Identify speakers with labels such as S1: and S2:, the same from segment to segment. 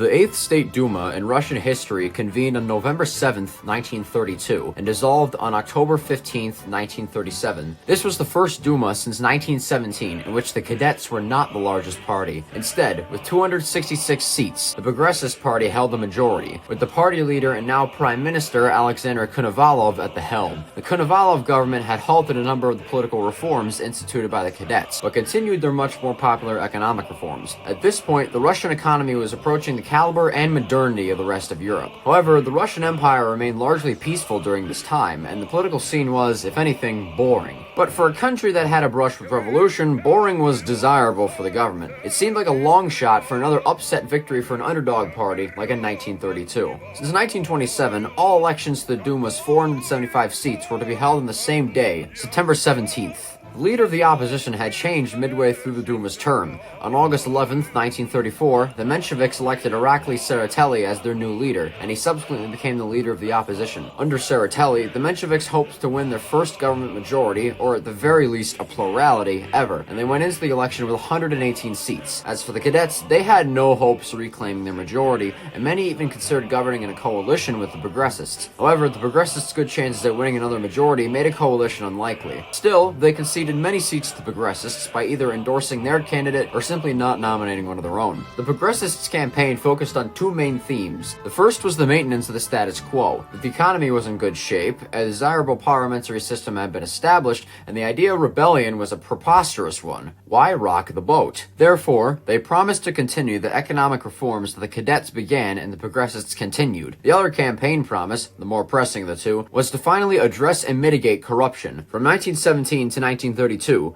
S1: The 8th State Duma in Russian history convened on November 7, 1932, and dissolved on October 15, 1937. This was the first Duma since 1917 in which the Cadets were not the largest party. Instead, with 266 seats, the Progressist Party held the majority, with the party leader and now Prime Minister Alexander Konovalov at the helm. The Konovalov government had halted a number of the political reforms instituted by the Cadets, but continued their much more popular economic reforms. At this point, the Russian economy was approaching the caliber and modernity of the rest of Europe. However, the Russian Empire remained largely peaceful during this time, and the political scene was, if anything, boring. But for a country that had a brush with revolution, boring was desirable for the government. It seemed like a long shot for another upset victory for an underdog party like in 1932. Since 1927, all elections to the Duma's 475 seats were to be held on the same day, September 17th. The leader of the opposition had changed midway through the Duma's term. On August 11, 1934, the Mensheviks elected Irakli Tsereteli as their new leader, and he subsequently became the leader of the opposition. Under Tsereteli, the Mensheviks hoped to win their first government majority, or at the very least a plurality, ever, and they went into the election with 118 seats. As for the Cadets, they had no hopes of reclaiming their majority, and many even considered governing in a coalition with the Progressists. However, the Progressists' good chances at winning another majority made a coalition unlikely. Still, they conceded many seats to the Progressists by either endorsing their candidate or simply not nominating one of their own. The Progressists' campaign focused on two main themes. The first was the maintenance of the status quo. The economy was in good shape, a desirable parliamentary system had been established, and the idea of rebellion was a preposterous one. Why rock the boat? Therefore, they promised to continue the economic reforms that the Cadets began and the Progressists continued. The other campaign promise, the more pressing of the two, was to finally address and mitigate corruption. From 1917 to 1932,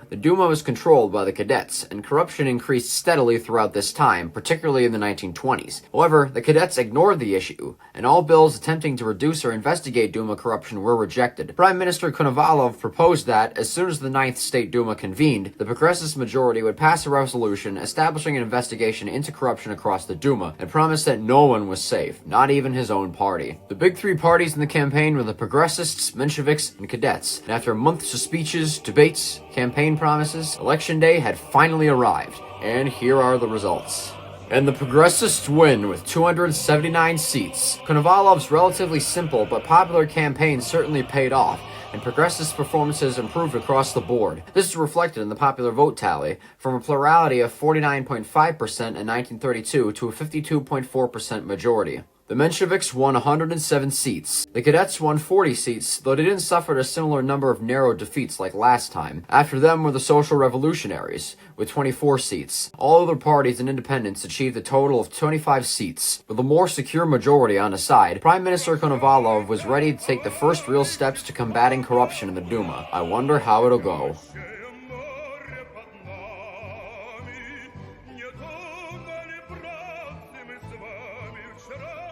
S1: the Duma was controlled by the Cadets, and corruption increased steadily throughout this time, particularly in the 1920s. However, the Cadets ignored the issue, and all bills attempting to reduce or investigate Duma corruption were rejected. Prime Minister Konovalov proposed that, as soon as the 9th State Duma convened, the Progressist majority would pass a resolution establishing an investigation into corruption across the Duma, and promised that no one was safe, not even his own party. The big three parties in the campaign were the Progressists, Mensheviks, and Cadets, and after months of speeches, debates, campaign promises, Election Day had finally arrived, and here are the results. And the Progressists win with 279 seats. Konovalov's relatively simple but popular campaign certainly paid off, and Progressists' performances improved across the board. This is reflected in the popular vote tally, from a plurality of 49.5% in 1932 to a 52.4% majority. The Mensheviks won 107 seats. The Cadets won 40 seats, though they didn't suffer a similar number of narrow defeats like last time. After them were the Social Revolutionaries, with 24 seats. All other parties and independents achieved a total of 25 seats. With a more secure majority on his side, Prime Minister Konovalov was ready to take the first real steps to combating corruption in the Duma. I wonder how it'll go.
S2: Вчера